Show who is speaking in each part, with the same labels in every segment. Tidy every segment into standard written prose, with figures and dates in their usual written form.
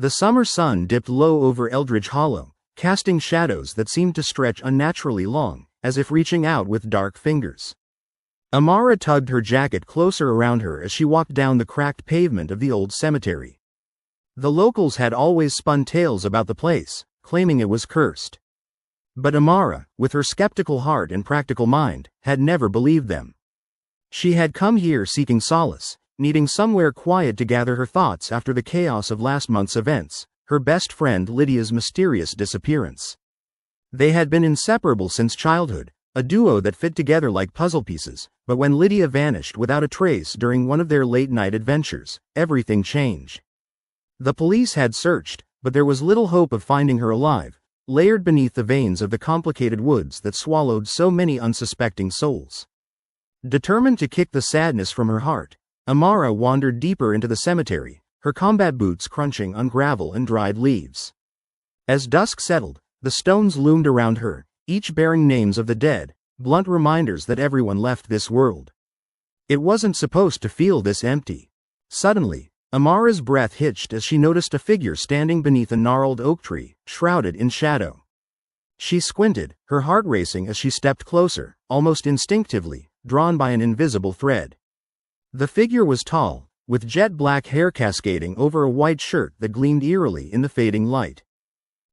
Speaker 1: The summer sun dipped low over Eldridge Hollow, casting shadows that seemed to stretch unnaturally long, as if reaching out with dark fingers. Amara tugged her jacket closer around her as she walked down the cracked pavement of the old cemetery. The locals had always spun tales about the place, claiming it was cursed. But Amara, with her skeptical heart and practical mind, had never believed them. She had come here seeking solace, needing somewhere quiet to gather her thoughts after the chaos of last month's events, her best friend Lydia's mysterious disappearance. They had been inseparable since childhood, a duo that fit together like puzzle pieces, but when Lydia vanished without a trace during one of their late-night adventures, everything changed. The police had searched, but there was little hope of finding her alive, layered beneath the veins of the complicated woods that swallowed so many unsuspecting souls. Determined to kick the sadness from her heart, Amara wandered deeper into the cemetery, her combat boots crunching on gravel and dried leaves. As dusk settled, the stones loomed around her, each bearing names of the dead, blunt reminders that everyone left this world. It wasn't supposed to feel this empty. Suddenly, Amara's breath hitched as she noticed a figure standing beneath a gnarled oak tree, shrouded in shadow. She squinted, her heart racing as she stepped closer, almost instinctively, drawn by an invisible thread. The figure was tall, with jet-black hair cascading over a white shirt that gleamed eerily in the fading light.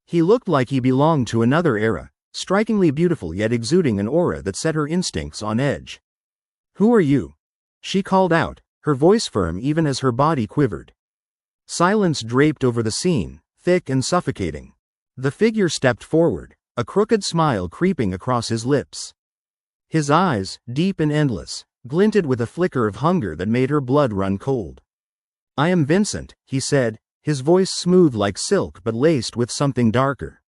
Speaker 1: He looked like he belonged to another era, strikingly beautiful yet exuding an aura that set her instincts on edge. "Who are you?" she called out, her voice firm even as her body quivered. Silence draped over the scene, thick and suffocating. The figure stepped forward, a crooked smile creeping across his lips. His eyes, deep and endless, glinted with a flicker of hunger that made her blood run cold. "I am Vincent," he said, his voice smooth like silk but laced with something darker.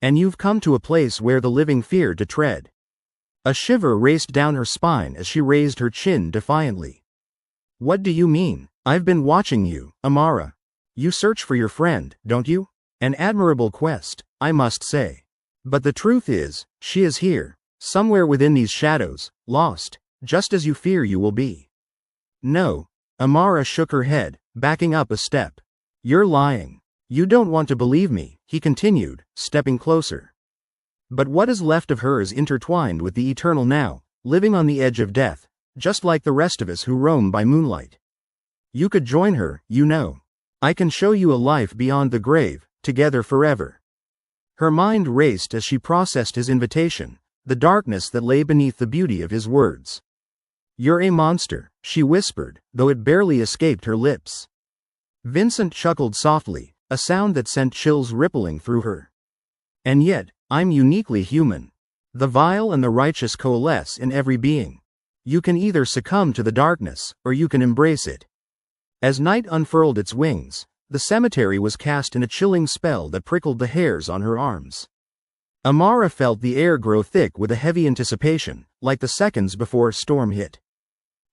Speaker 1: "And you've come to a place where the living fear to tread." A shiver raced down her spine as she raised her chin defiantly. "What do you mean? I've been watching you, Amara. You search for your friend, don't you? An admirable quest, I must say. But the truth is, she is here, somewhere within these shadows, lost, just as you fear you will be." "No." Amara shook her head, backing up a step. "You're lying. You don't want to believe me," he continued, stepping closer. "But what is left of her is intertwined with the eternal now, living on the edge of death, just like the rest of us who roam by moonlight. You could join her, you know. I can show you a life beyond the grave, together forever." Her mind raced as she processed his invitation, the darkness that lay beneath the beauty of his words. "You're a monster," she whispered, though it barely escaped her lips. Vincent chuckled softly, a sound that sent chills rippling through her. "And yet, I'm uniquely human. The vile and the righteous coalesce in every being. You can either succumb to the darkness, or you can embrace it." As night unfurled its wings, the cemetery was cast in a chilling spell that prickled the hairs on her arms. Amara felt the air grow thick with a heavy anticipation, like the seconds before a storm hit.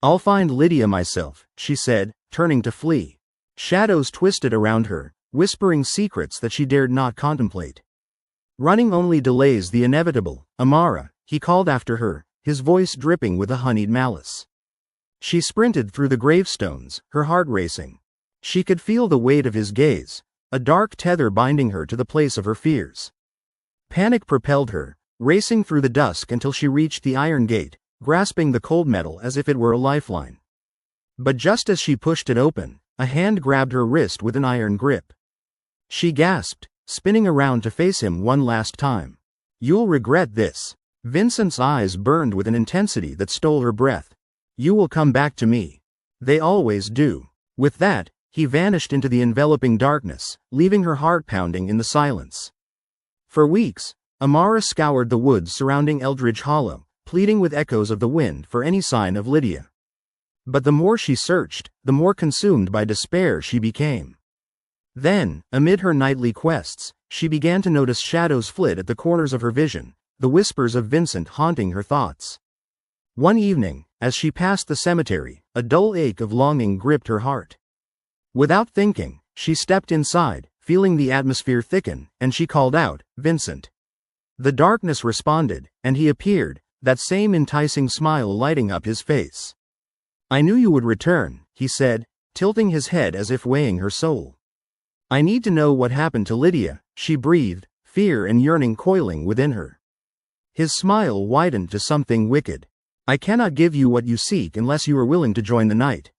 Speaker 1: "I'll find Lydia myself," she said, turning to flee. Shadows twisted around her, whispering secrets that she dared not contemplate. "Running only delays the inevitable, Amara," he called after her, his voice dripping with a honeyed malice. She sprinted through the gravestones, her heart racing. She could feel the weight of his gaze, a dark tether binding her to the place of her fears. Panic propelled her, racing through the dusk until she reached the iron gate, grasping the cold metal as if it were a lifeline. But just as she pushed it open, a hand grabbed her wrist with an iron grip. She gasped, spinning around to face him one last time. "You'll regret this." Vincent's eyes burned with an intensity that stole her breath. "You will come back to me. They always do." With that, he vanished into the enveloping darkness, leaving her heart pounding in the silence. For weeks, Amara scoured the woods surrounding Eldridge Hollow, pleading with echoes of the wind for any sign of Lydia. But the more she searched, the more consumed by despair she became. Then, amid her nightly quests, she began to notice shadows flit at the corners of her vision, the whispers of Vincent haunting her thoughts. One evening, as she passed the cemetery, a dull ache of longing gripped her heart. Without thinking, she stepped inside, feeling the atmosphere thicken, and she called out, "Vincent." The darkness responded, and he appeared, that same enticing smile lighting up his face. "I knew you would return," he said, tilting his head as if weighing her soul. I need to know what happened to Lydia, she breathed, fear and yearning coiling within her. His smile widened to something wicked. I cannot give you what you seek unless you are willing to join the night.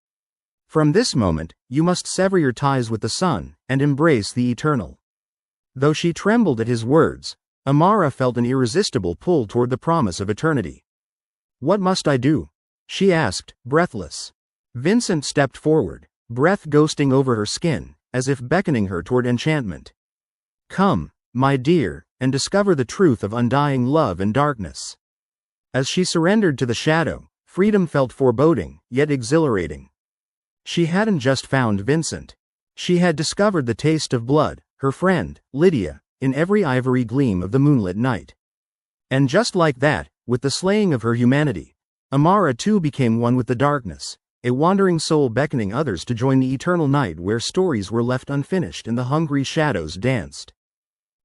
Speaker 1: From this moment, you must sever your ties with the sun, and embrace the eternal. Though she trembled at his words, Amara felt an irresistible pull toward the promise of eternity. What must I do? She asked, breathless. Vincent stepped forward, breath ghosting over her skin, as if beckoning her toward enchantment. Come, my dear, and discover the truth of undying love and darkness. As she surrendered to the shadow, freedom felt foreboding, yet exhilarating. She hadn't just found Vincent. She had discovered the taste of blood, her friend, Lydia, in every ivory gleam of the moonlit night. And just like that, with the slaying of her humanity, Amara too became one with the darkness, a wandering soul beckoning others to join the eternal night where stories were left unfinished and the hungry shadows danced.